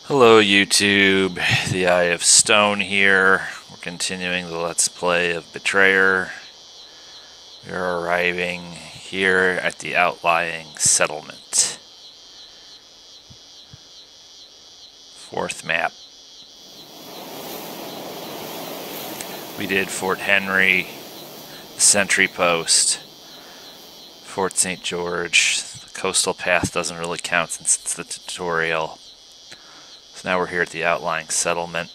Hello YouTube, the Eye of Stone here. We're continuing the Let's Play of Betrayer. We're arriving here at the Outlying settlement. Fourth map. We did Fort Henry, the Sentry Post, Fort St. George. The coastal path doesn't really count since it's the tutorial. So now we're here at the Outlying settlement.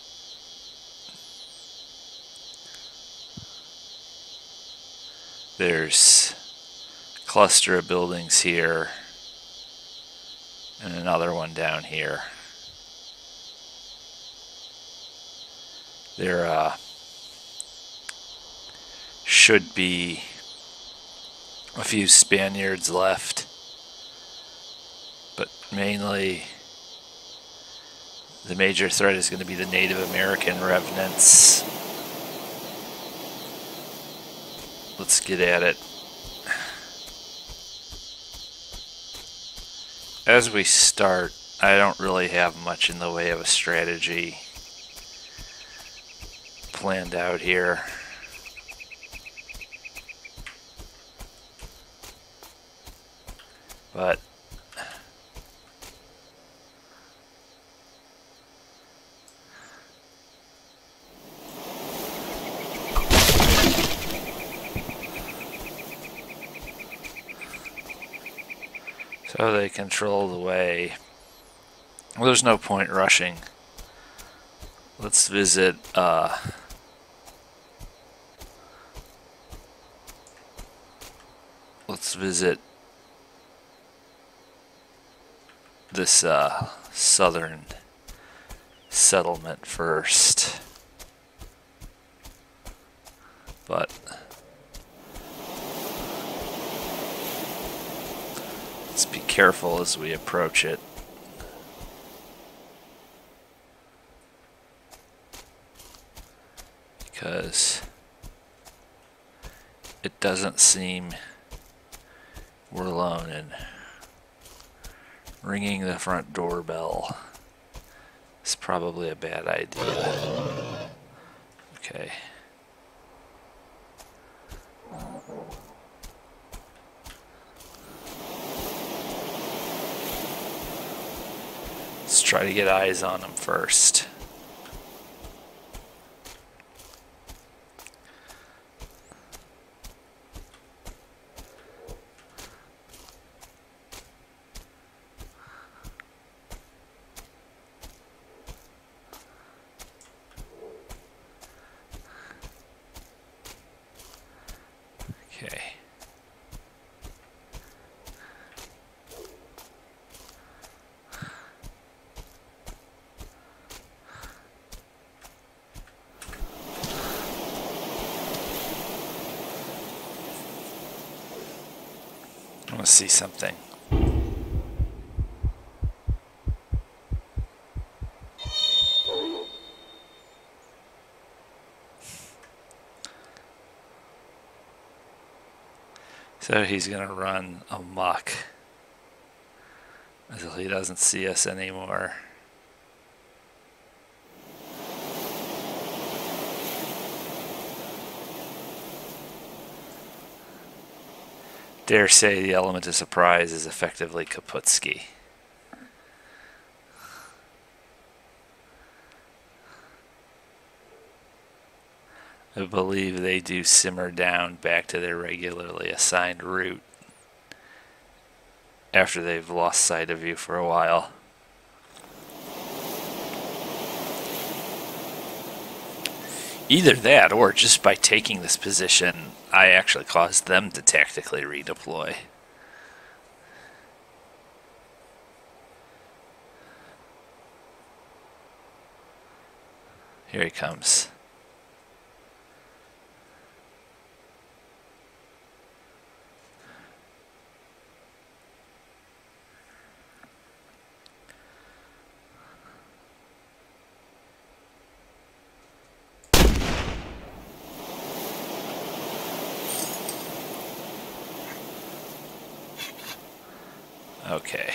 There's a cluster of buildings here and another one down here. There should be a few Spaniards left, but mainly the major threat is going to be the Native American revenants. Let's get at it. As we start, I don't really have much in the way of a strategy planned out here. But so they control the way. Well, there's no point rushing. Let's visit this southern settlement first. But let's be careful as we approach it. Because it doesn't seem we're alone, and ringing the front doorbell is probably a bad idea. Okay. Let's try to get eyes on them first. Okay. I want to see something. So he's going to run amok until he doesn't see us anymore. Dare say the element of surprise is effectively Kaputski. I believe they do simmer down back to their regularly assigned route after they've lost sight of you for a while. Either that, or just by taking this position, I actually caused them to tactically redeploy. Here he comes. Okay.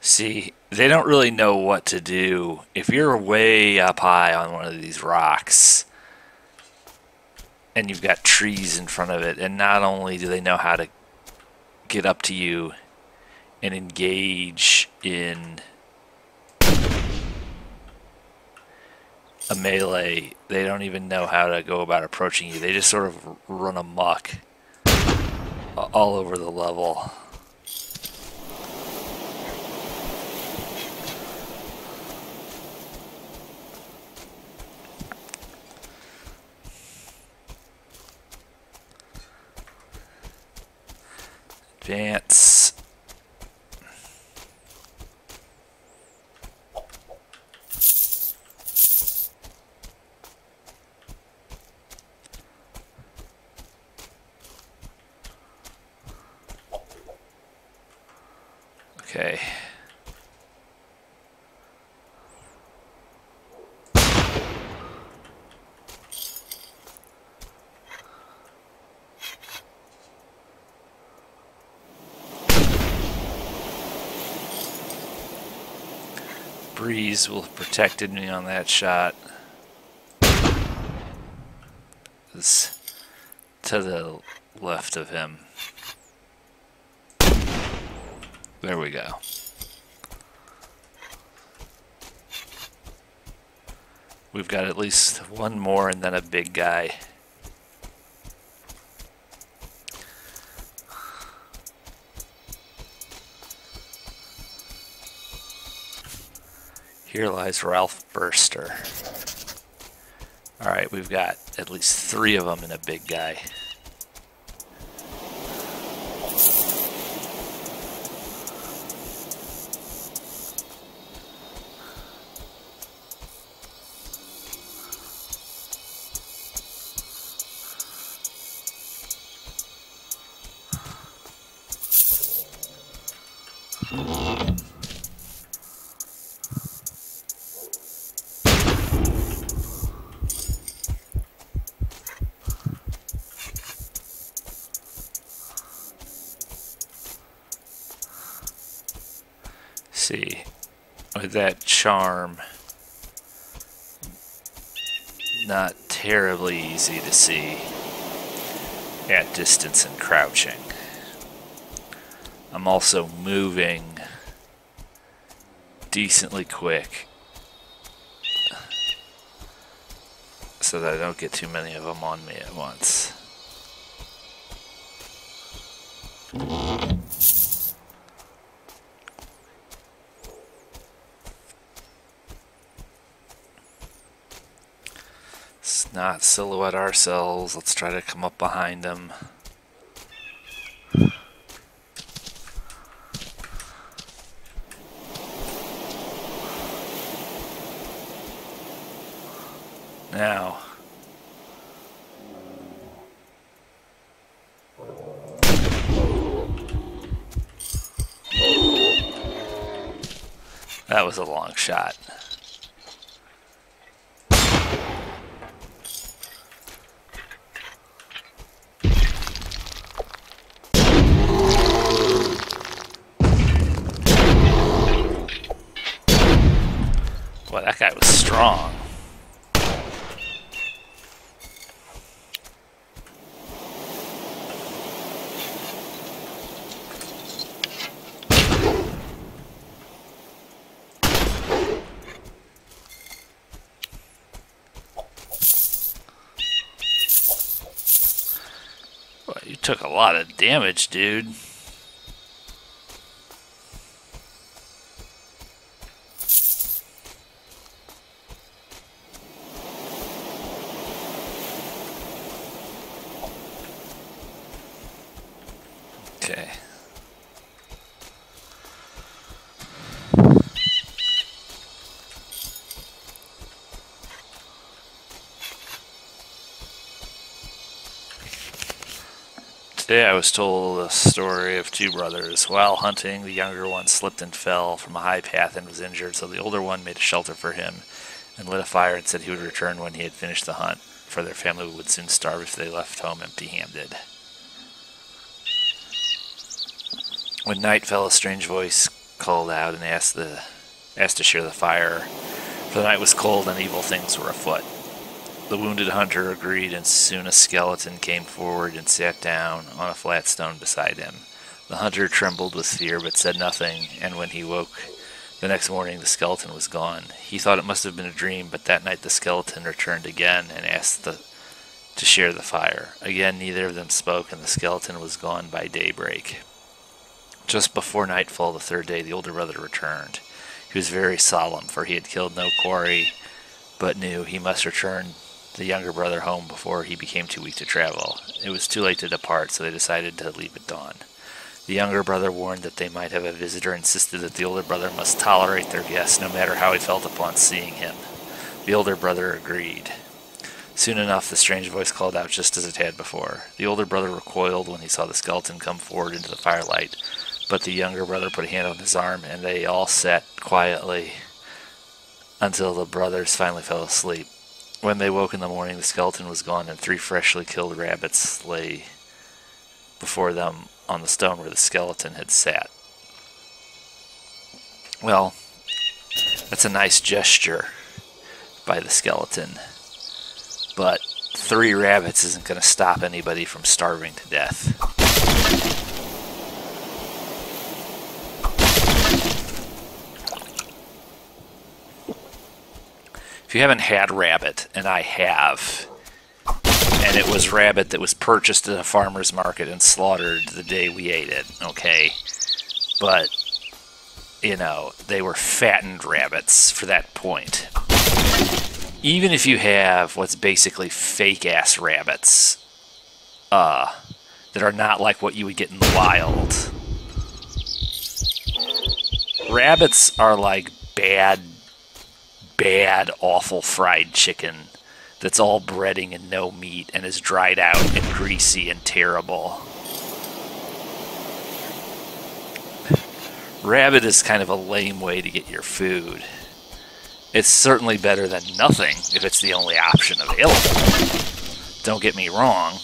See, they don't really know what to do. If you're way up high on one of these rocks and you've got trees in front of it, and not only do they know how to get up to you and engage in a melee, they don't even know how to go about approaching you. They just sort of run amok all over the level. Advance. Okay. Breeze will have protected me on that shot. It's to the left of him. There we go. We've got at least one more and then a big guy. Here lies Ralph Burster. Alright, we've got at least 3 of them and a big guy. See, with that charm, not terribly easy to see at distance and crouching. I'm also moving decently quick so that I don't get too many of them on me at once. Let's not silhouette ourselves. Let's try to come up behind them. Now, that was a long shot. Boy, that guy was strong. Boy, you took a lot of damage, dude. Okay. Today I was told a story of 2 brothers. While hunting, the younger one slipped and fell from a high path and was injured, so the older one made a shelter for him and lit a fire and said he would return when he had finished the hunt, for their family would soon starve if they left home empty-handed. When night fell, a strange voice called out and asked to share the fire, for the night was cold and evil things were afoot. The wounded hunter agreed, and soon a skeleton came forward and sat down on a flat stone beside him. The hunter trembled with fear, but said nothing, and when he woke the next morning, the skeleton was gone. He thought it must have been a dream, but that night the skeleton returned again and asked to share the fire. Again, neither of them spoke, and the skeleton was gone by daybreak. Just before nightfall the third day, the older brother returned. He was very solemn, for he had killed no quarry, but knew he must return the younger brother home before he became too weak to travel. It was too late to depart, so they decided to leave at dawn. The younger brother, warned that they might have a visitor, insisted that the older brother must tolerate their guest, no matter how he felt upon seeing him. The older brother agreed. Soon enough, the strange voice called out just as it had before. The older brother recoiled when he saw the skeleton come forward into the firelight, but the younger brother put a hand on his arm, and they all sat quietly until the brothers finally fell asleep. When they woke in the morning, the skeleton was gone, and 3 freshly killed rabbits lay before them on the stone where the skeleton had sat. Well, that's a nice gesture by the skeleton, but 3 rabbits isn't going to stop anybody from starving to death. If you haven't had rabbit, and I have, and it was rabbit that was purchased at a farmer's market and slaughtered the day we ate it, okay? But, you know, they were fattened rabbits for that point. Even if you have what's basically fake-ass rabbits, that are not like what you would get in the wild, rabbits are like bad, awful fried chicken that's all breading and no meat and is dried out and greasy and terrible. Rabbit is kind of a lame way to get your food. It's certainly better than nothing if it's the only option available. Don't get me wrong.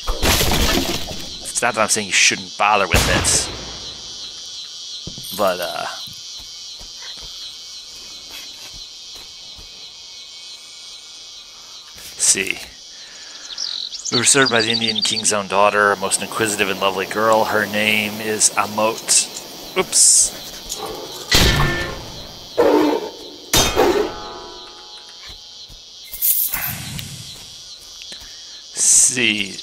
It's not that I'm saying you shouldn't bother with it. But, see. We were served by the Indian king's own daughter, a most inquisitive and lovely girl. Her name is Amot. Oops. See,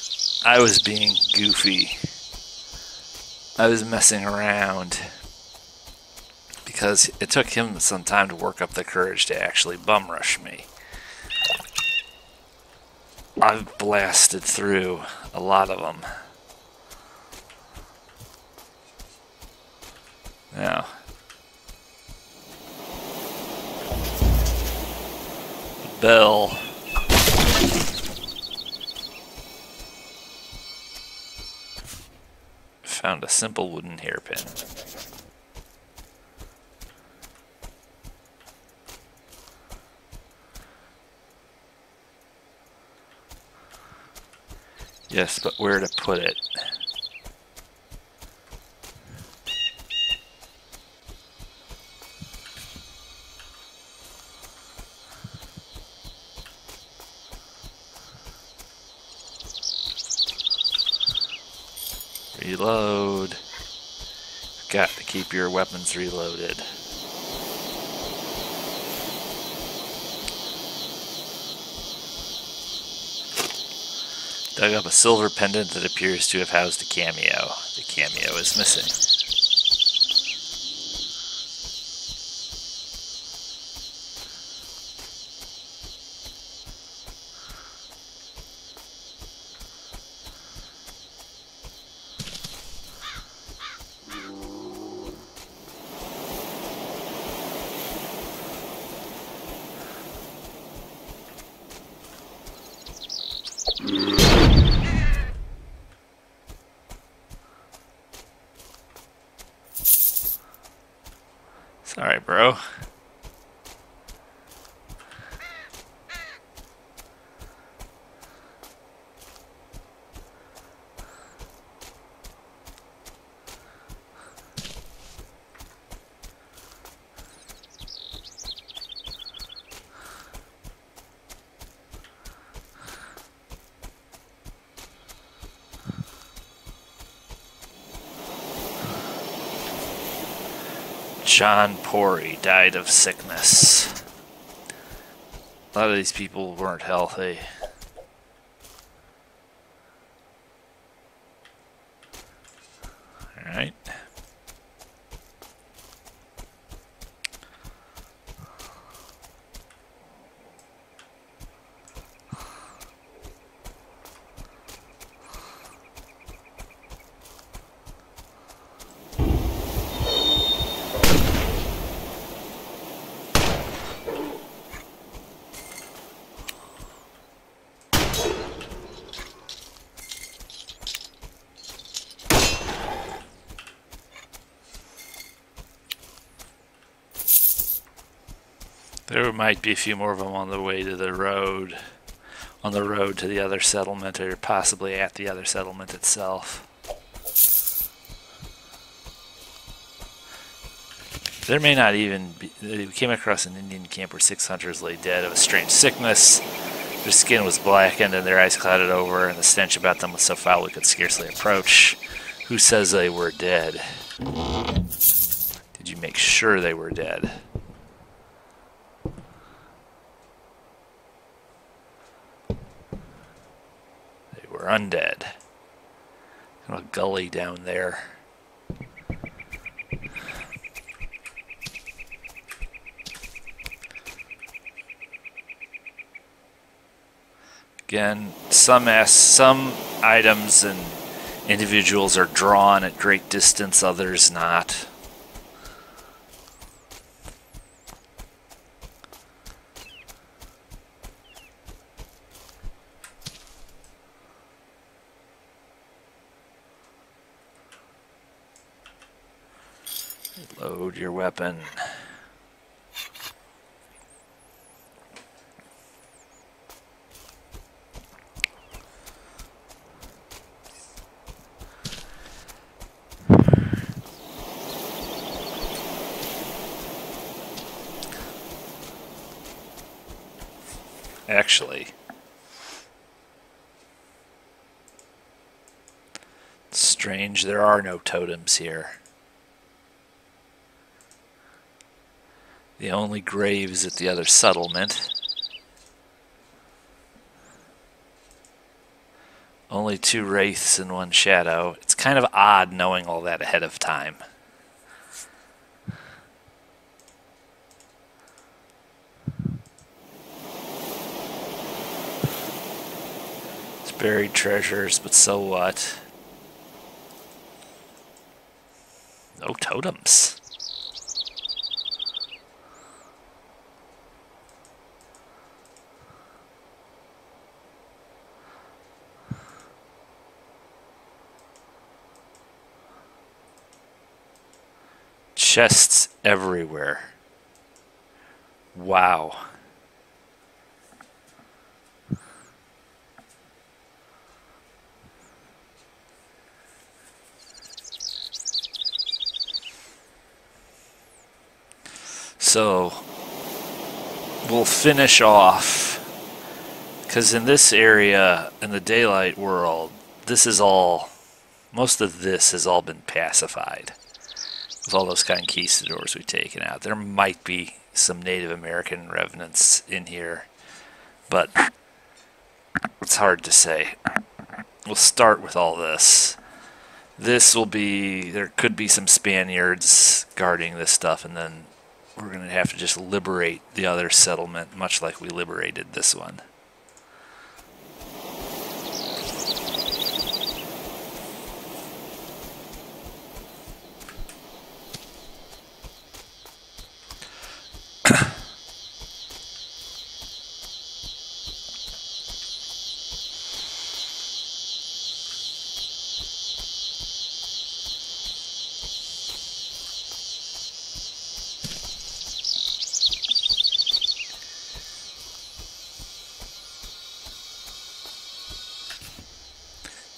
I was being goofy. I was messing around because it took him some time to work up the courage to actually bum rush me. I've blasted through a lot of them. Now, the bell. Found a simple wooden hairpin. Yes, but where to put it? Reload. Got to keep your weapons reloaded. Dug up a silver pendant that appears to have housed a cameo. The cameo is missing. Sorry, bro. John Pori died of sickness. A lot of these people weren't healthy. Alright. There might be a few more of them on the way to the road, on the road to the other settlement, or possibly at the other settlement itself. There may not even be. We came across an Indian camp where 6 hunters lay dead of a strange sickness. Their skin was blackened and their eyes clouded over, and the stench about them was so foul we could scarcely approach. Who says they were dead? Did you make sure they were dead? We're undead. Kind of a gully down there. Again, some items and individuals are drawn at great distance, others not. Load your weapon. Actually, strange, there are no totems here. The only graves at the other settlement. Only 2 wraiths and 1 shadow. It's kind of odd knowing all that ahead of time. It's buried treasures, but so what? No totems. Chests everywhere. Wow. So we'll finish off, because in this area, in the daylight world, this is all, most of this has all been pacified. With all those conquistadors we've taken out. There might be some Native American revenants in here, but it's hard to say. We'll start with all this. This will be, there could be some Spaniards guarding this stuff, and then we're going to have to just liberate the other settlement, much like we liberated this one.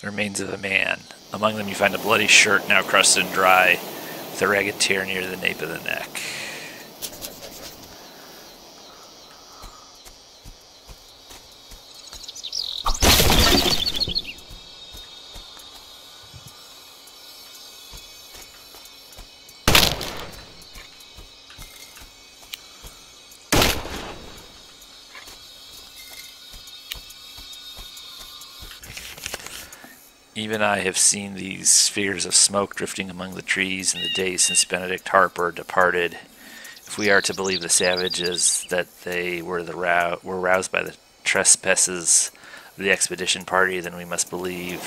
Remains of a man. Among them you find a bloody shirt now crusted and dry, with a ragged tear near the nape of the neck. Even I have seen these figures of smoke drifting among the trees in the days since Benedict Harper departed. If we are to believe the savages that they were roused by the trespasses of the expedition party, then we must believe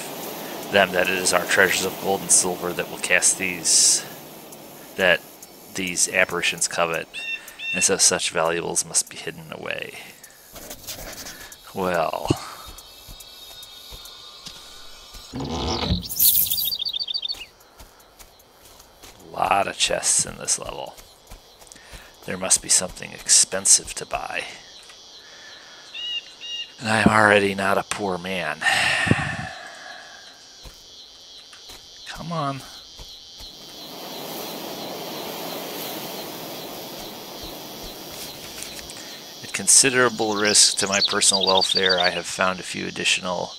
them that it is our treasures of gold and silver that will cast these apparitions covet, and so such valuables must be hidden away. Well, a lot of chests in this level. There must be something expensive to buy. And I'm already not a poor man. Come on. At considerable risk to my personal welfare, I have found a few additional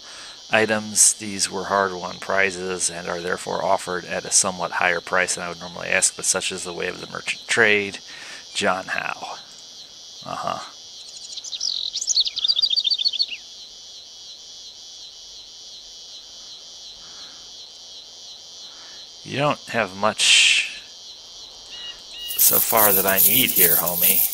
items. These were hard-won prizes and are therefore offered at a somewhat higher price than I would normally ask, but such is the way of the merchant trade. John Howe. You don't have much so far that I need here, homie.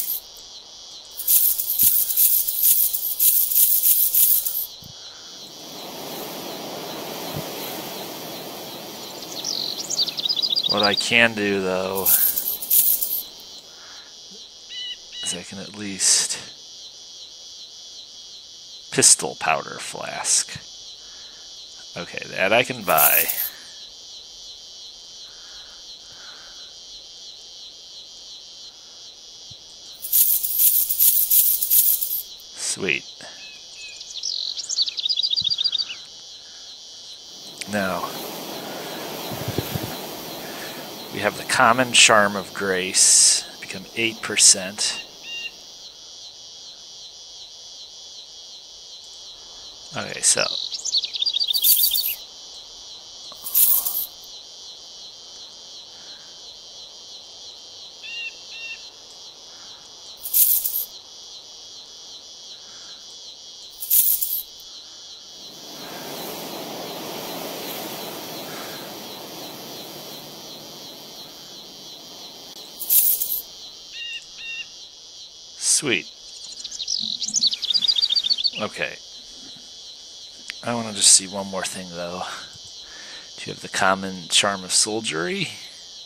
What I can do, though, is I can at least pistol powder flask. Okay, that I can buy. Sweet. Now, we have the common charm of grace, become 8%. Okay, so sweet. Okay. I want to just see one more thing, though. Do you have the common charm of soldiery,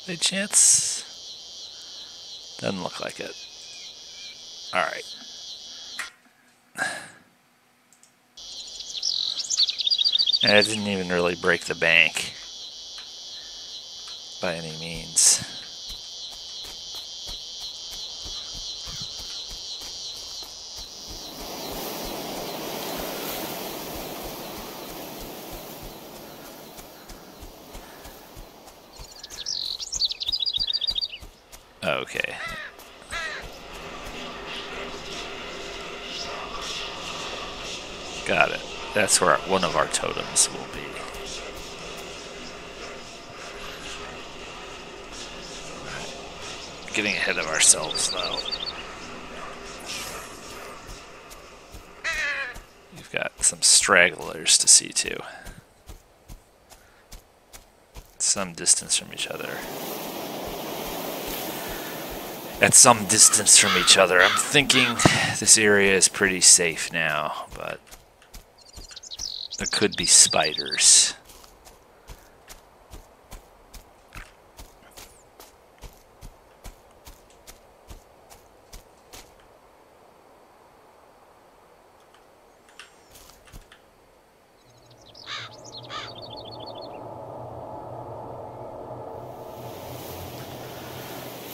by chance? Doesn't look like it. Alright. And I didn't even really break the bank, by any means. Okay. Got it. That's where one of our totems will be. Right. Getting ahead of ourselves, though. We've got some stragglers to see to. Some distance from each other. At some distance from each other. I'm thinking this area is pretty safe now, but there could be spiders.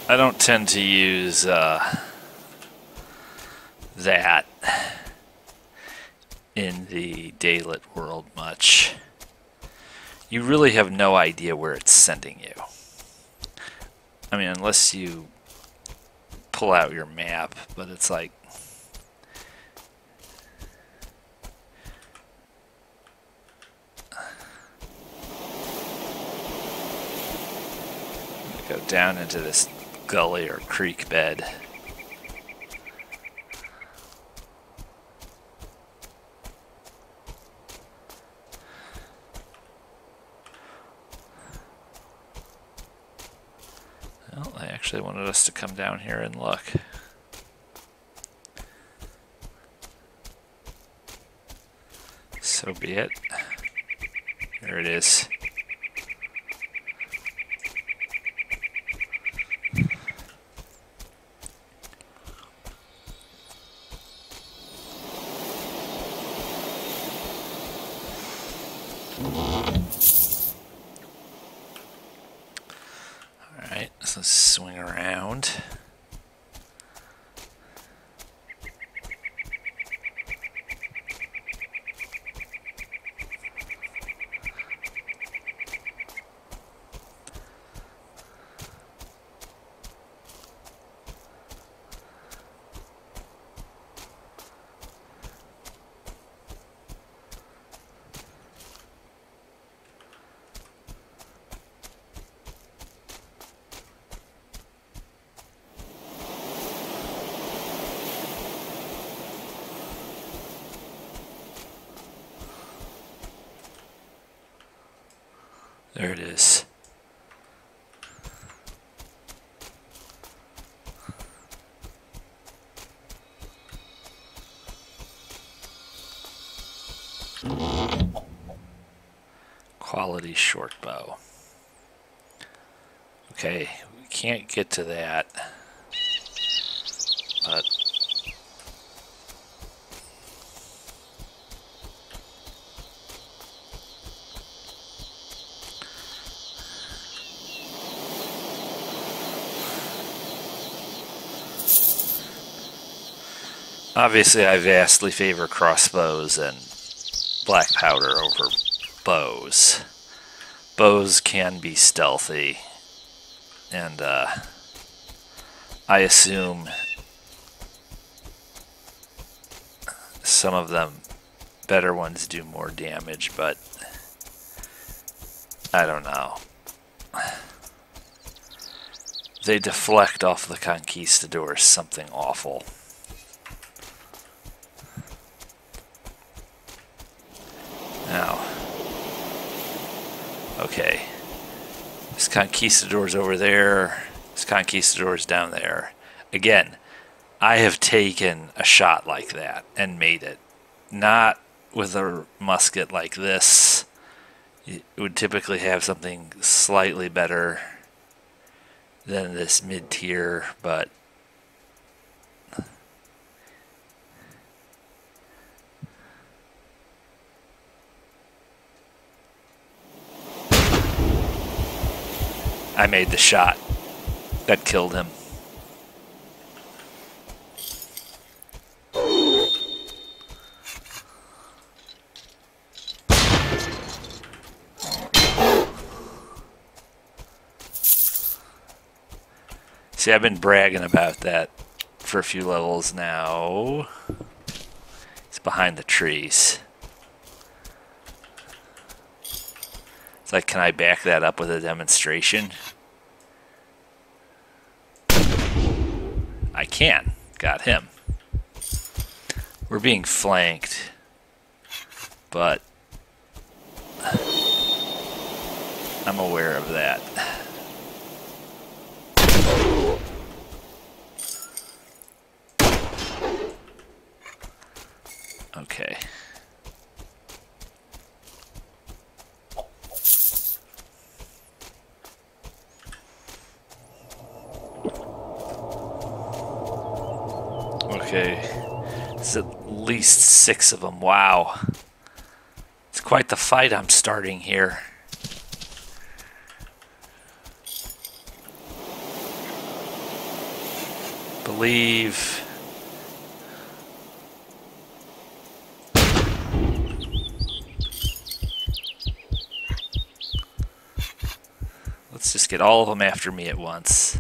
I don't tend to use that in the daylit world much. You really have no idea where it's sending you. I mean, unless you pull out your map, but it's like go down into this gully or creek bed. Actually, I wanted us to come down here and look. So be it. There it is. Alright, so let's swing around. There it is. Quality short bow. Okay, we can't get to that, but obviously I vastly favor crossbows and black powder over bows. Bows can be stealthy, and I assume some of them, better ones, do more damage, but I don't know. They deflect off the conquistadors something awful. Now, okay, this conquistador's over there, this conquistador's down there. Again, I have taken a shot like that and made it. Not with a musket like this. It would typically have something slightly better than this mid-tier, but I made the shot that killed him. See, I've been bragging about that for a few levels now. It's behind the trees. It's like, can I back that up with a demonstration? I can. Got him. We're being flanked, but I'm aware of that. Okay. Okay. There's at least 6 of them. Wow. It's quite the fight I'm starting here. Believe. Let's just get all of them after me at once.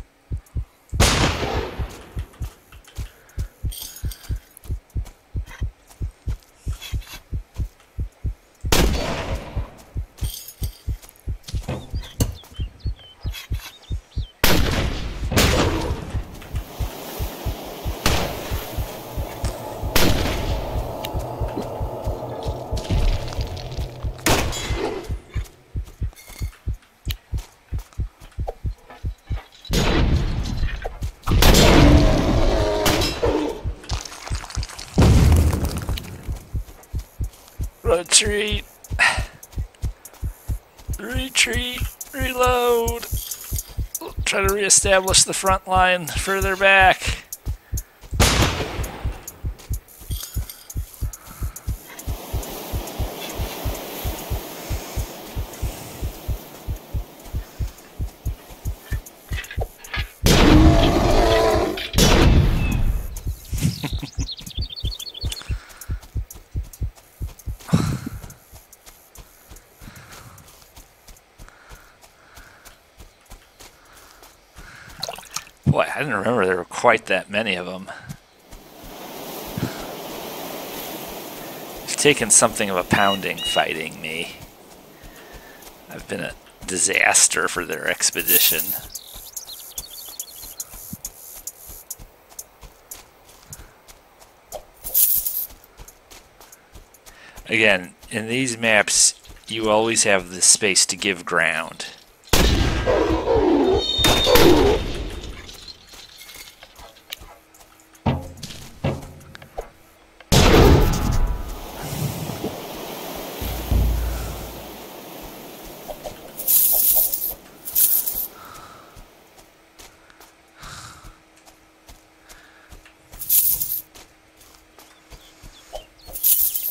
Retreat. Retreat. Reload. Try to reestablish the front line further back. Boy, I didn't remember there were quite that many of them. They've taken something of a pounding fighting me. I've been a disaster for their expedition. Again, in these maps, you always have the space to give ground.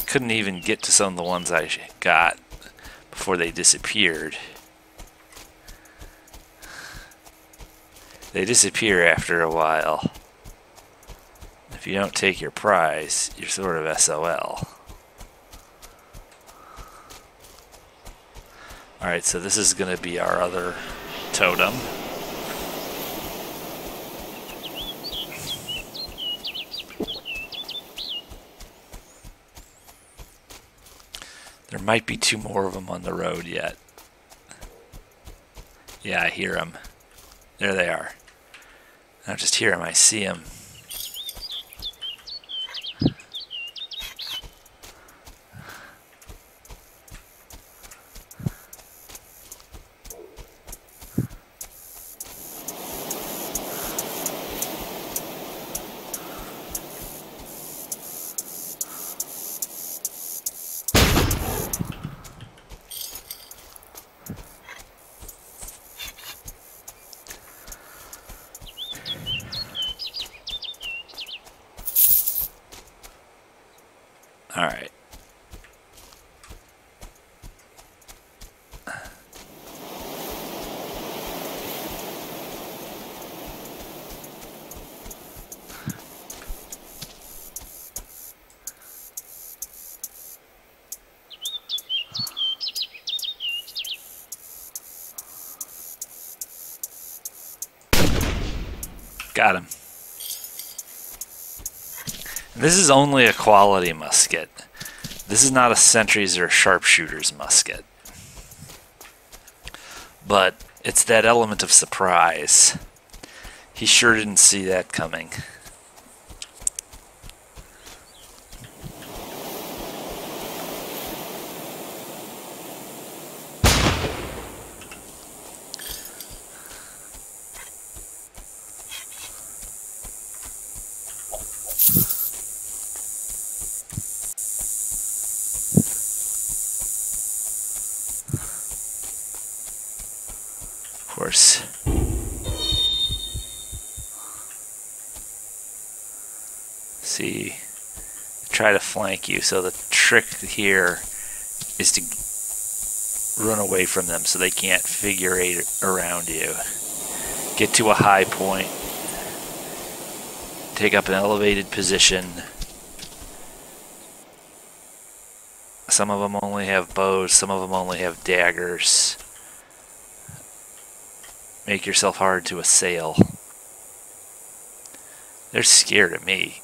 Couldn't even get to some of the ones I got before they disappeared. They disappear after a while. If you don't take your prize, you're sort of SOL. Alright, so this is going to be our other totem. There might be 2 more of them on the road yet. Yeah, I hear them. There they are. I don't just hear them, I see them. Alright. Got him. This is only a quality musket. This is not a sentry's or a sharpshooter's musket. But it's that element of surprise. He sure didn't see that coming. Of course. See, try to flank you. So the trick here is to run away from them so they can't figure eight around you. Get to a high point. Take up an elevated position. Some of them only have bows, some of them only have daggers. Make yourself hard to assail. They're scared of me.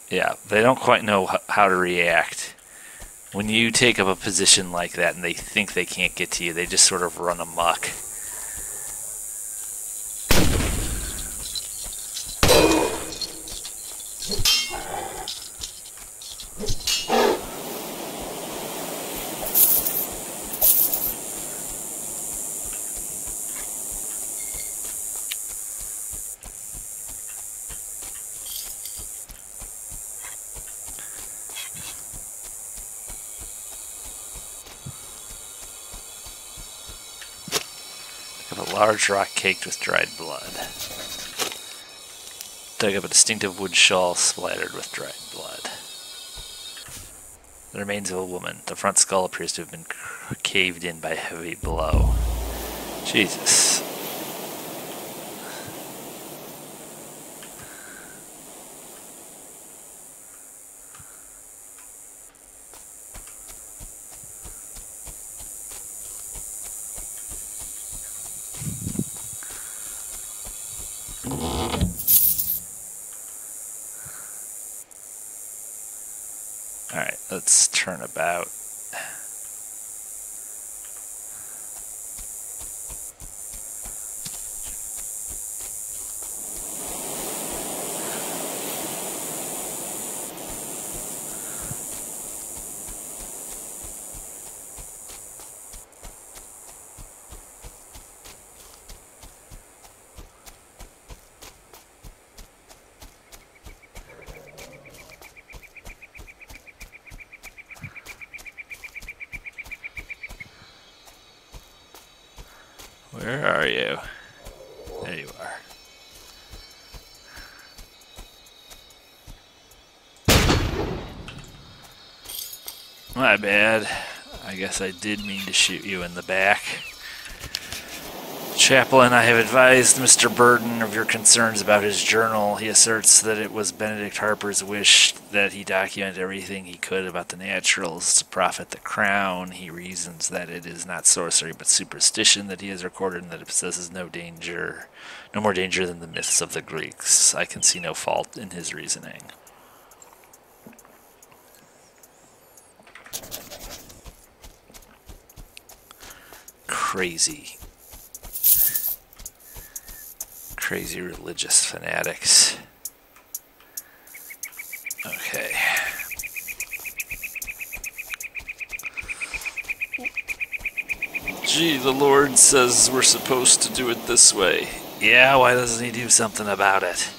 Yeah, they don't quite know how to react. When you take up a position like that and they think they can't get to you, they just sort of run amok. Of a large rock caked with dried blood. Dug up a distinctive wood shawl splattered with dried blood. The remains of a woman. The front skull appears to have been caved in by a heavy blow. Jesus. Alright, let's turn about. Where are you? There you are. My bad. I guess I did mean to shoot you in the back. Chaplain, I have advised Mr. Burden of your concerns about his journal. He asserts that it was Benedict Harper's wish that he document everything he could about the naturals to profit the crown. He reasons that it is not sorcery but superstition that he has recorded and that it possesses no more danger than the myths of the Greeks. I can see no fault in his reasoning. Crazy religious fanatics. Okay. Gee, the Lord says we're supposed to do it this way. Yeah, why doesn't he do something about it?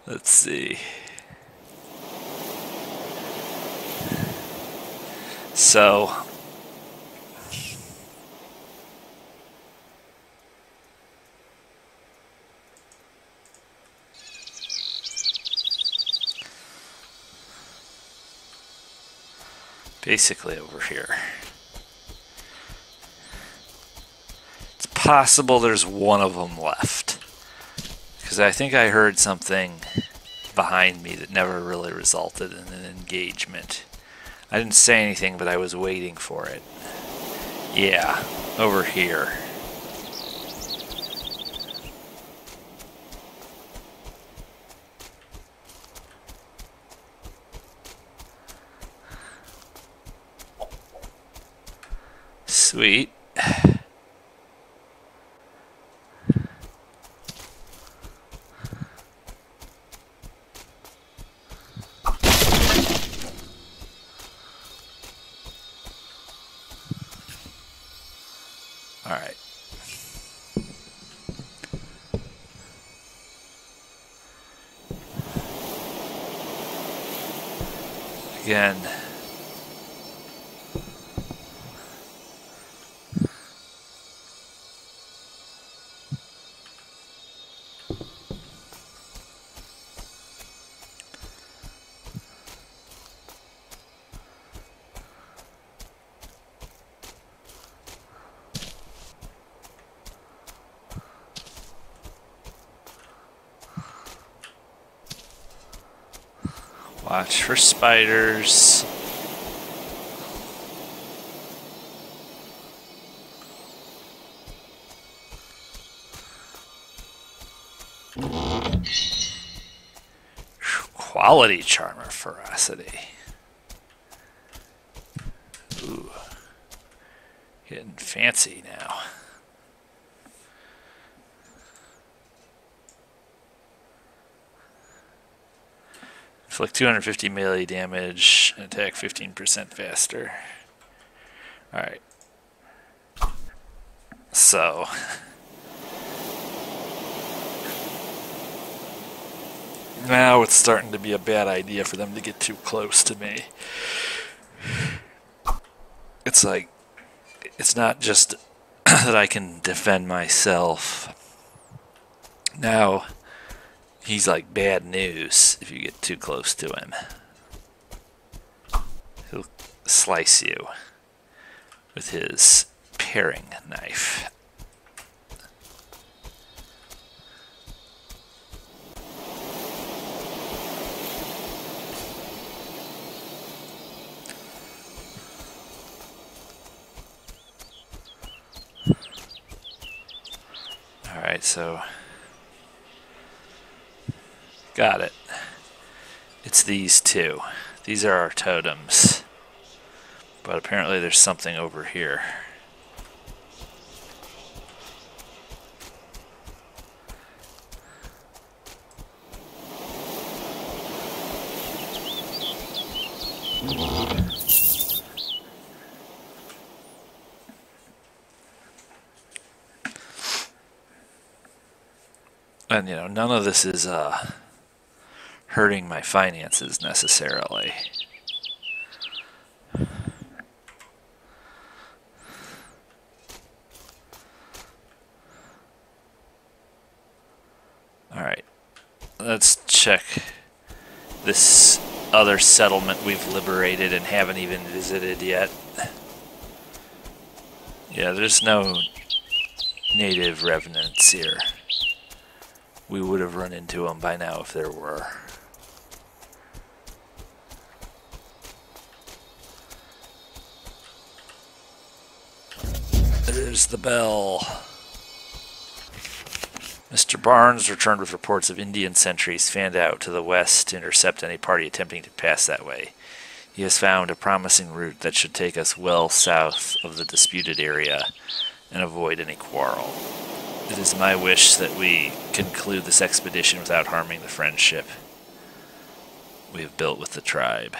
Let's see. So, basically over here. It's possible there's one of them left. Because I think I heard something behind me that never really resulted in an engagement. I didn't say anything, but I was waiting for it. Yeah, over here. Sweet. All right. Again. Watch for spiders. Quality charmer ferocity. Ooh. Getting fancy now. Inflict 250 melee damage and attack 15% faster. Alright. So... now it's starting to be a bad idea for them to get too close to me. It's like... it's not just that I can defend myself. Now, he's like bad news if you get too close to him. He'll slice you with his paring knife. Alright, so... got it. It's these two. These are our totems. But apparently there's something over here. And, you know, none of this is hurting my finances necessarily. Alright, let's check this other settlement we've liberated and haven't even visited yet. Yeah, there's no native revenants here. We would have run into them by now if there were. There's the bell. Mr. Barnes returned with reports of Indian sentries fanned out to the west to intercept any party attempting to pass that way. He has found a promising route that should take us well south of the disputed area and avoid any quarrel. It is my wish that we conclude this expedition without harming the friendship we have built with the tribe.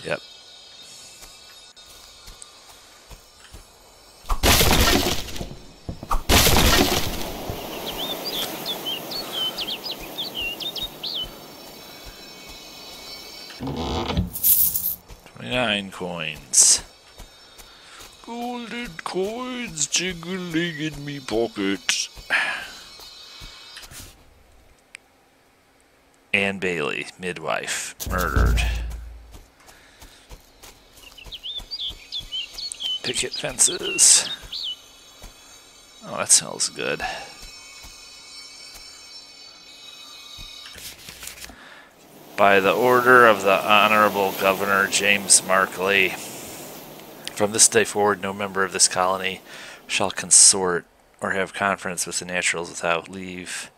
Yep. $29 coins. Golden coins jiggling in me pocket. Anne Bailey, midwife, murdered. Picket fences. Oh, that smells good. By the order of the Honorable Governor James Markley, from this day forward, no member of this colony shall consort or have conference with the naturals without leave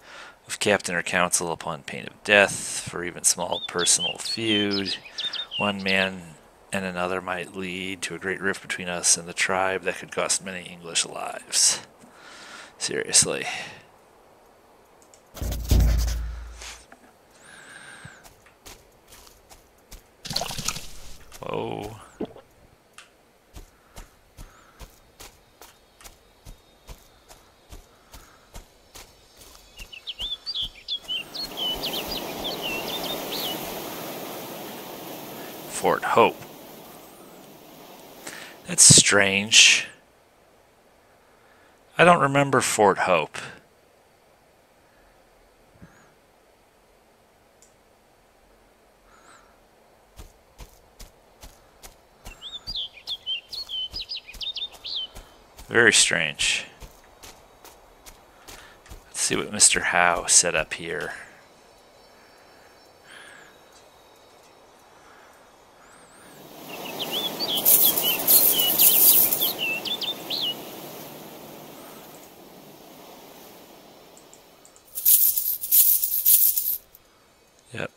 of captain or council upon pain of death. For even small personal feud, one man and another might lead to a great rift between us and the tribe that could cost many English lives. Seriously. Whoa. Fort Hope. That's strange. I don't remember Fort Hope. Very strange. Let's see what Mr. Howe set up here. Yep.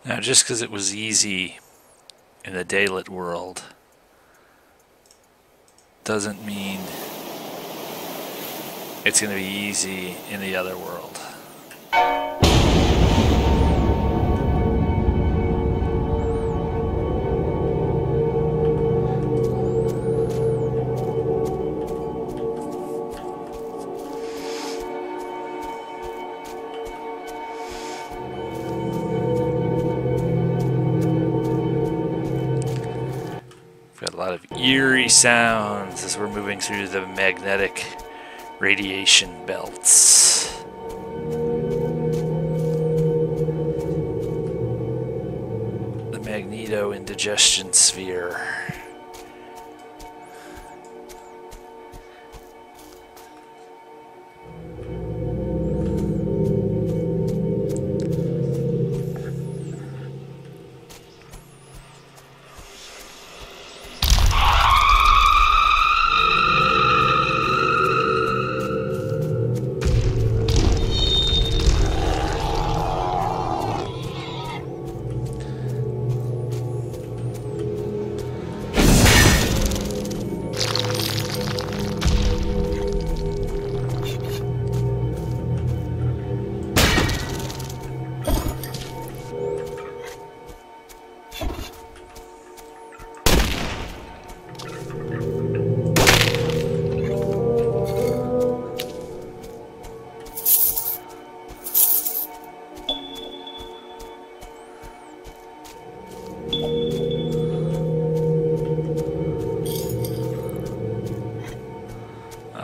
Now, just because it was easy in the daylit world doesn't mean it's going to be easy in the other world. Got a lot of eerie sounds as we're moving through the magnetic radiation belts. The magneto-indigestion sphere.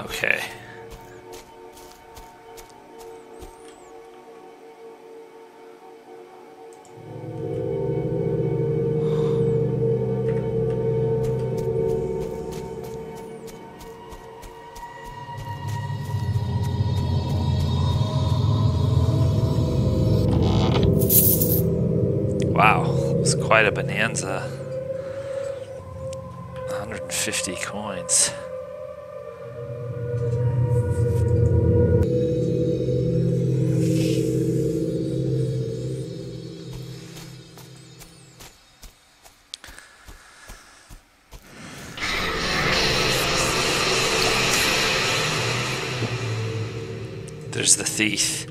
Okay. Wow, it was quite a bonanza. 150 coins. There's the thief.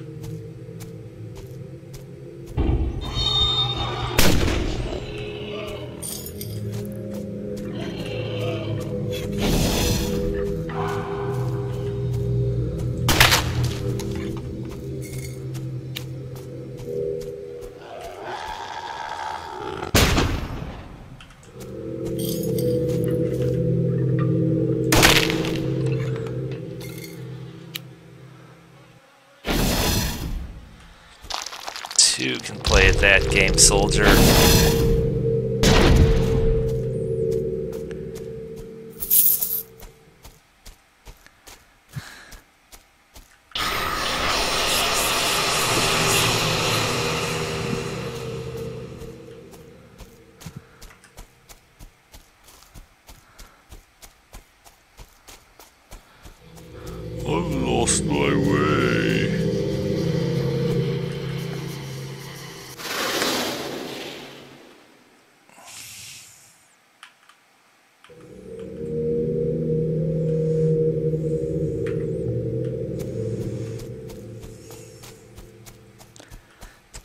Two can play at that game, soldier. I've lost my way.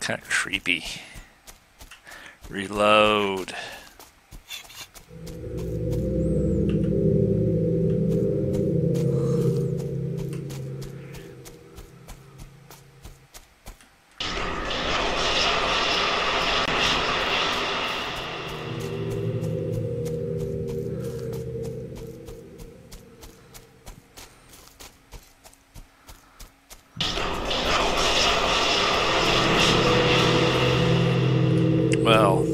Kind of creepy. Reload. Well,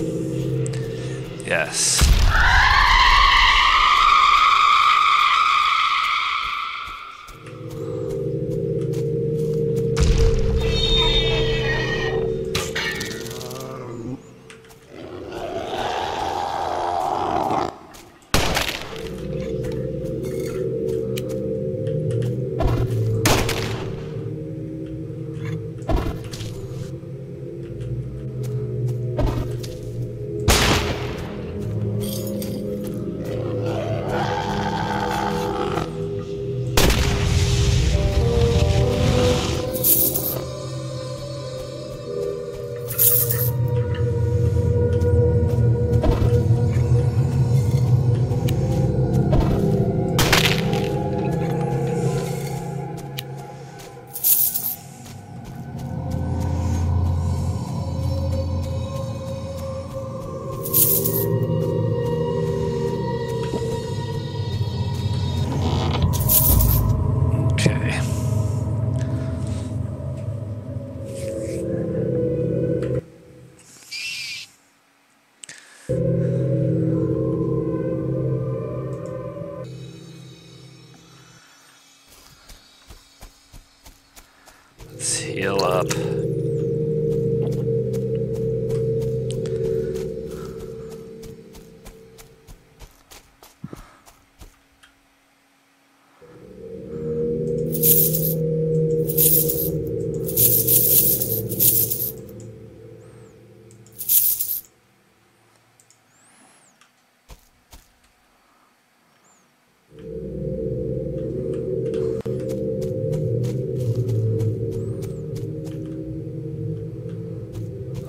Heal up.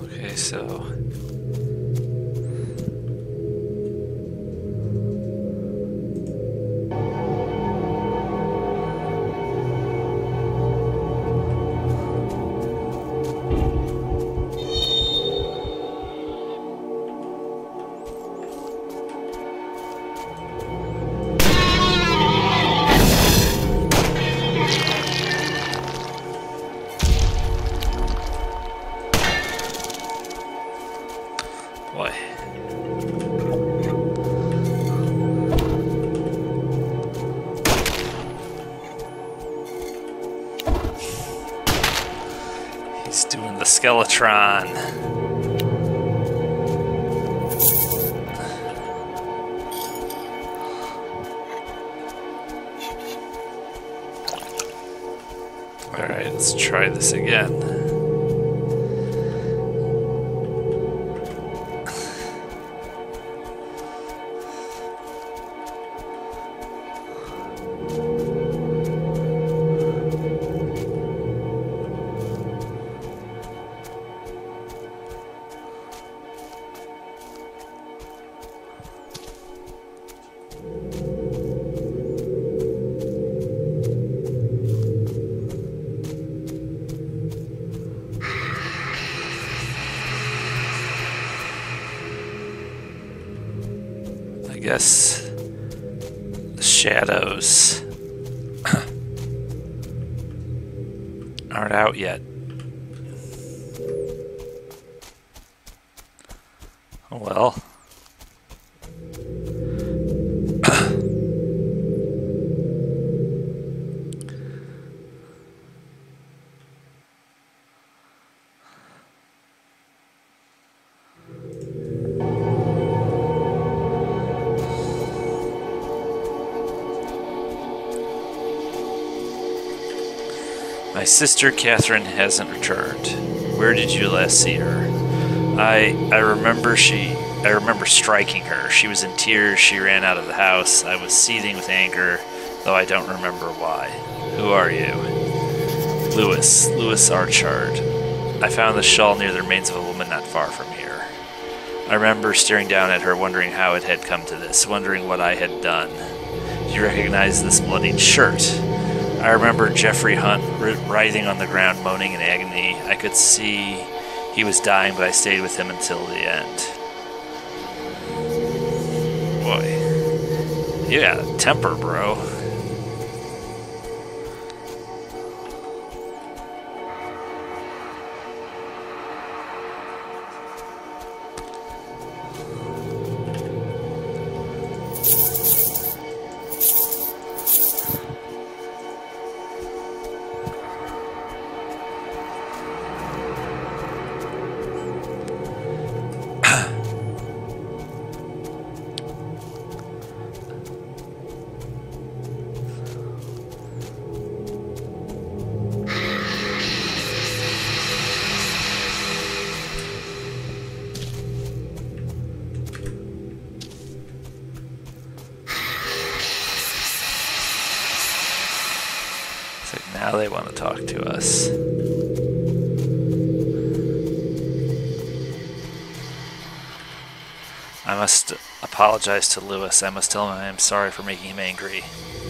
Okay, so... Boy. He's doing the Skeletron. Alright, let's try this again. I guess the shadows aren't out yet. Oh well. My sister Catherine hasn't returned. Where did you last see her? I remember striking her. She was in tears. She ran out of the house. I was seething with anger, though I don't remember why. Who are you? Lewis Archard. I found the shawl near the remains of a woman not far from here. I remember staring down at her, wondering how it had come to this, wondering what I had done. Do you recognize this bloodied shirt? I remember Jeffrey Hunt writhing on the ground, moaning in agony. I could see he was dying, but I stayed with him until the end. Boy. You got a temper, bro. Now they want to talk to us. I must apologize to Lewis. I must tell him I am sorry for making him angry.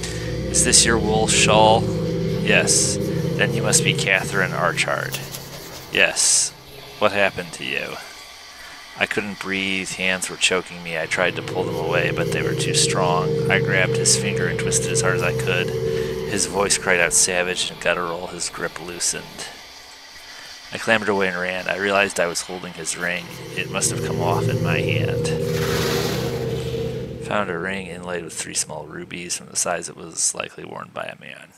Is this your wool shawl? Yes. Then you must be Catherine Archard. Yes. What happened to you? I couldn't breathe. Hands were choking me. I tried to pull them away, but they were too strong. I grabbed his finger and twisted as hard as I could. His voice cried out savage and guttural. His grip loosened. I clambered away and ran. I realized I was holding his ring. It must have come off in my hand. Found a ring inlaid with 3 small rubies. From the size it was likely worn by a man.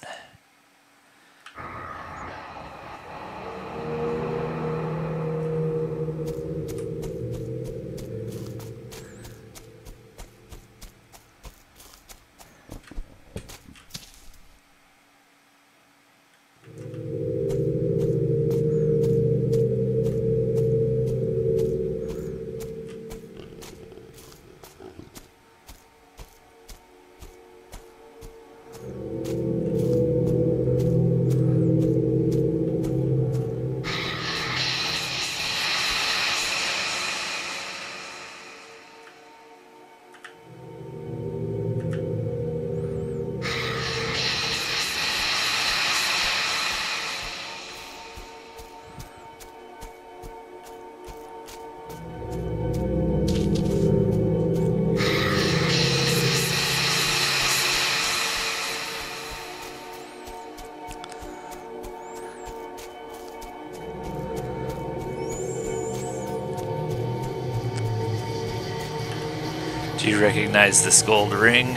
Do you recognize this gold ring?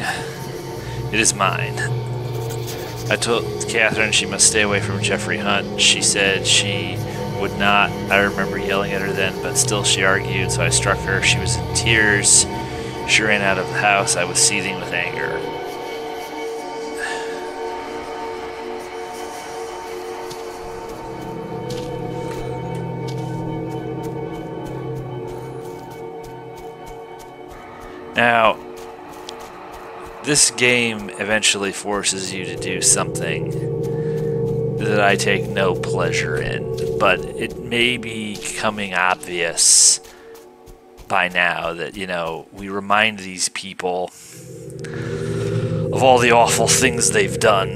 It is mine. I told Catherine she must stay away from Jeffrey Hunt. She said she would not. I remember yelling at her then, but still she argued, so I struck her. She was in tears. She ran out of the house. I was seething with anger. Now, this game eventually forces you to do something that I take no pleasure in, but it may be becoming obvious by now that, you know, we remind these people of all the awful things they've done,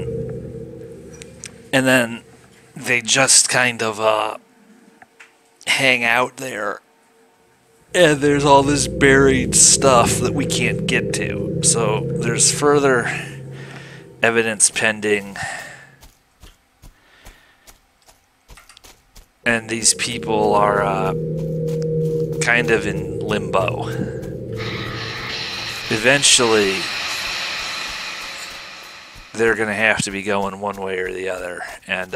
and then they just kind of hang out there. And there's all this buried stuff that we can't get to. So there's further evidence pending. And these people are kind of in limbo. Eventually, they're going to have to be going one way or the other. And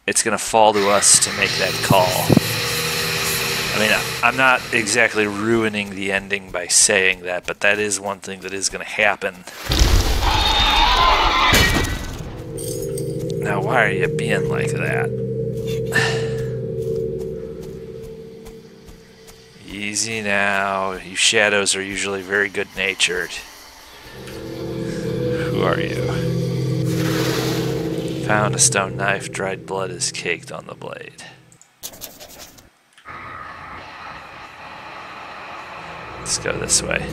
it's going to fall to us to make that call. I mean, I'm not exactly ruining the ending by saying that, but that is one thing that is going to happen. Now, why are you being like that? Easy now. You shadows are usually very good-natured. Who are you? Found a stone knife. Dried blood is caked on the blade. Let's go this way.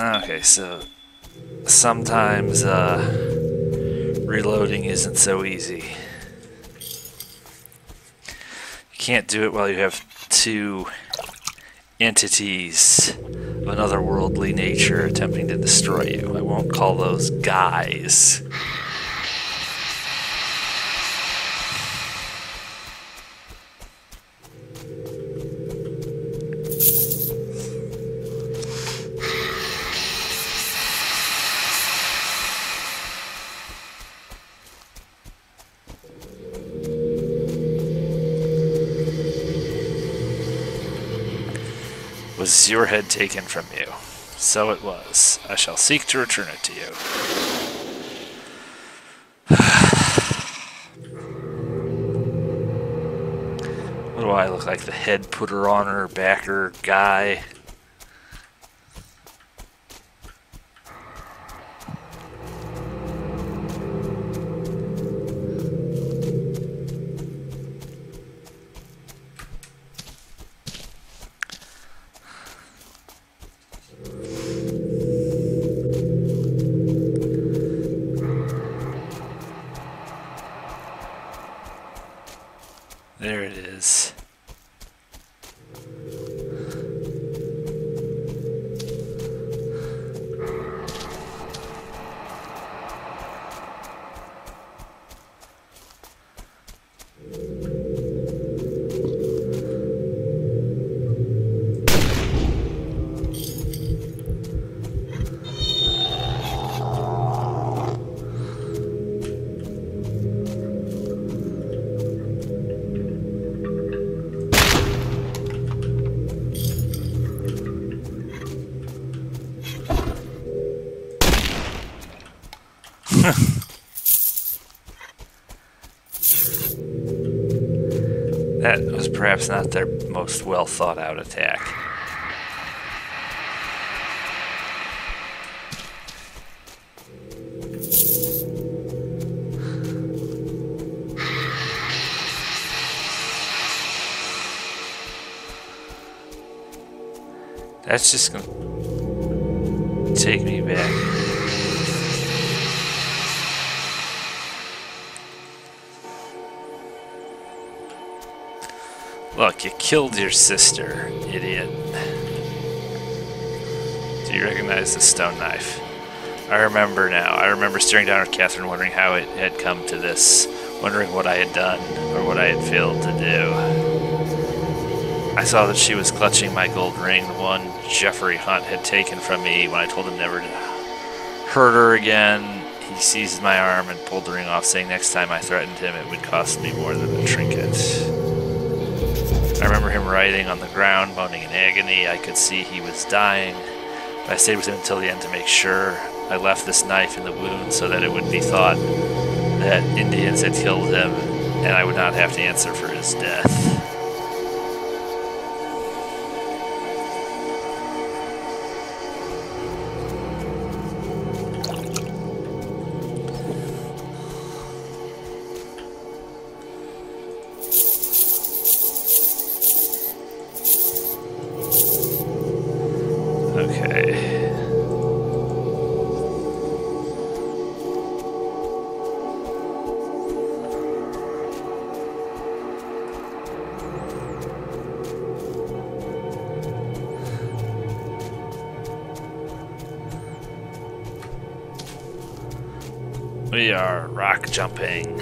Okay, so sometimes reloading isn't so easy. You can't do it while you have two entities of an otherworldly nature attempting to destroy you. I won't call those guys. Was your head taken from you? So it was. I shall seek to return it to you. What do I look like? The head putter on her backer guy? There it is. That was perhaps not their most well thought out attack. That's just gonna take me back. Look, you killed your sister, idiot. Do you recognize the stone knife? I remember now. I remember staring down at Catherine, wondering how it had come to this, wondering what I had done, or what I had failed to do. I saw that she was clutching my gold ring, the one Jeffrey Hunt had taken from me when I told him never to hurt her again. He seized my arm and pulled the ring off, saying next time I threatened him it would cost me more than a trinket. I remember him writhing on the ground, moaning in agony. I could see he was dying, but I stayed with him until the end to make sure. I left this knife in the wound so that it would be thought that Indians had killed him, and I would not have to answer for his death. We are rock jumping.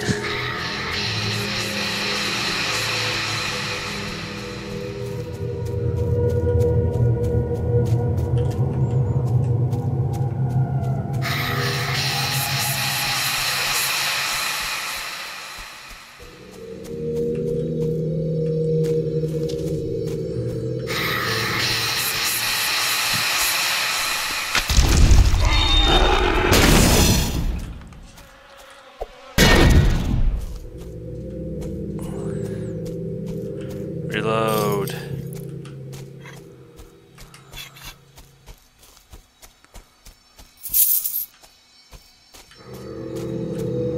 Reload.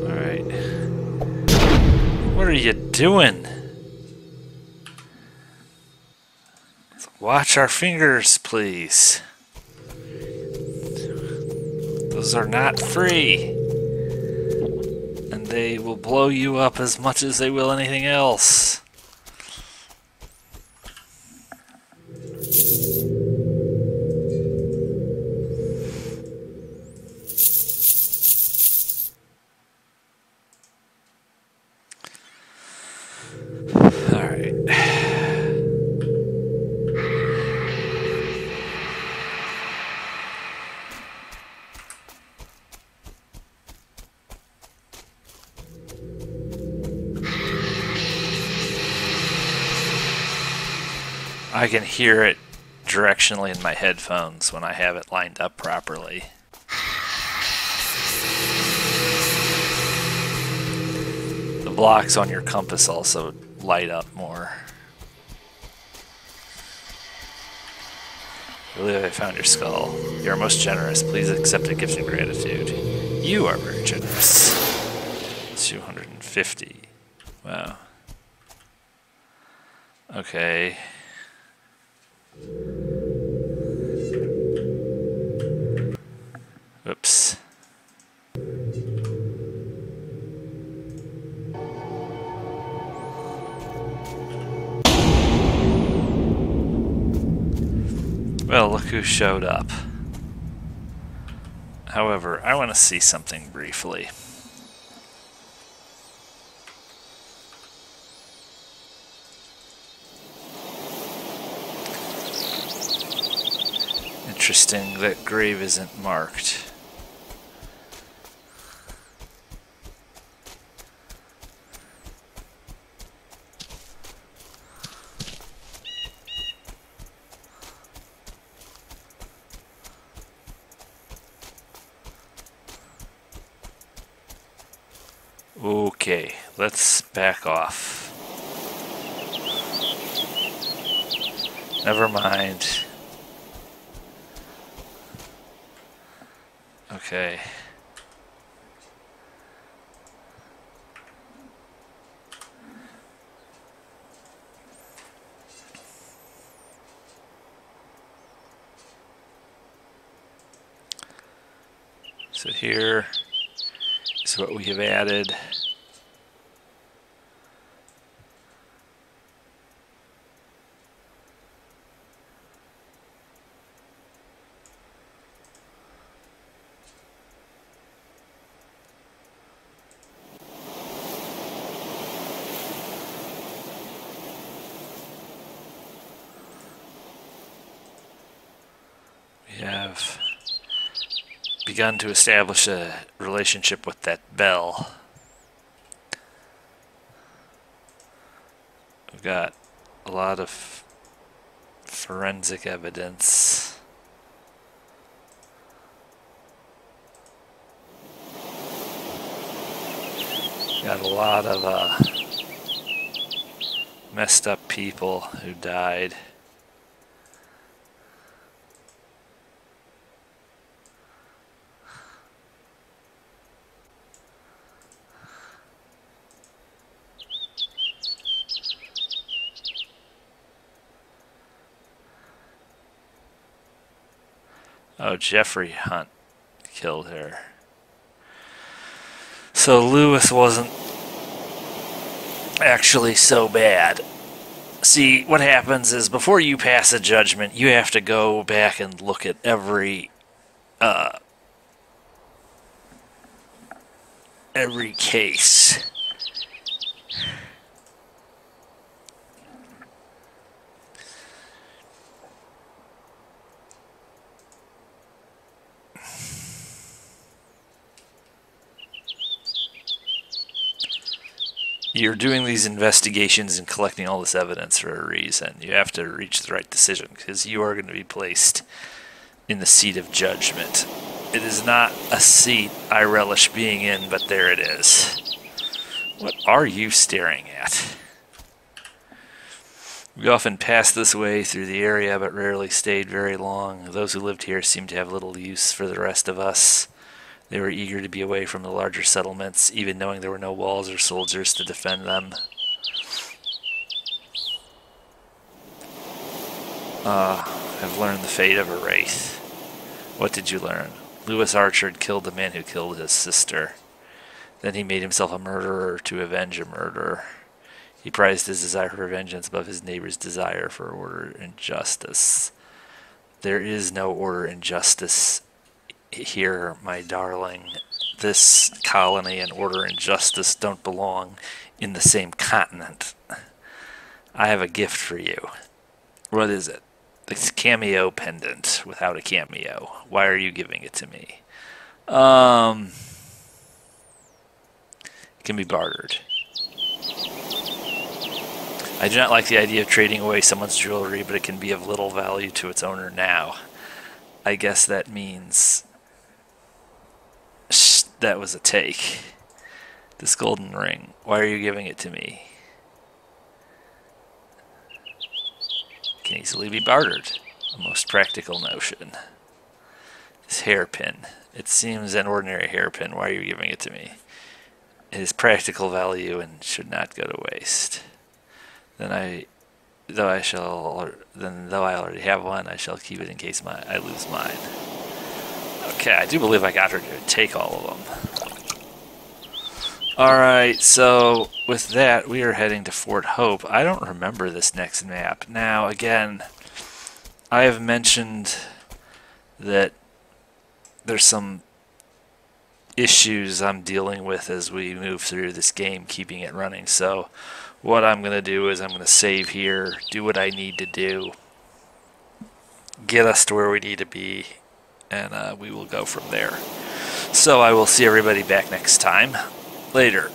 Alright. What are you doing? Watch our fingers, please. Those are not free. And they will blow you up as much as they will anything else. I can hear it directionally in my headphones when I have it lined up properly. The blocks on your compass also light up more. I believe I found your skull. You are most generous. Please accept a gift in gratitude. You are very generous. 250. Wow. Okay. Oops. Well, look who showed up. However, I want to see something briefly. Interesting, that grave isn't marked. Okay, let's back off. Never mind. Okay. So here is what we have added. We have begun to establish a relationship with that bell. We've got a lot of forensic evidence. Got a lot of messed up people who died. Oh, Jeffrey Hunt killed her. So Lewis wasn't actually so bad. See, what happens is before you pass a judgment, you have to go back and look at every case. You're doing these investigations and collecting all this evidence for a reason. You have to reach the right decision because you are going to be placed in the seat of judgment. It is not a seat I relish being in, but there it is. What are you staring at? We often passed this way through the area, but rarely stayed very long. Those who lived here seemed to have little use for the rest of us. They were eager to be away from the larger settlements, even knowing there were no walls or soldiers to defend them. I've learned the fate of a wraith. What did you learn? Lewis Archer had killed the man who killed his sister. Then he made himself a murderer to avenge a murderer. He prized his desire for vengeance above his neighbor's desire for order and justice. There is no order and justice here, my darling. This colony and order and justice don't belong in the same continent. I have a gift for you. What is it? It's a cameo pendant without a cameo. Why are you giving it to me? It can be bartered. I do not like the idea of trading away someone's jewelry, but it can be of little value to its owner now. I guess that means that was a take. This golden ring. Why are you giving it to me? It can easily be bartered. A most practical notion. This hairpin. It seems an ordinary hairpin. Why are you giving it to me? It has practical value and should not go to waste. Though I already have one, I shall keep it in case I lose mine. Okay, I do believe I got her to take all of them. Alright, so with that, we are heading to Fort Hope. I don't remember this next map. Now, again, I have mentioned that there's some issues I'm dealing with as we move through this game, keeping it running. So what I'm going to do is I'm going to save here, do what I need to do, get us to where we need to be, and we will go from there. So I will see everybody back next time. Later.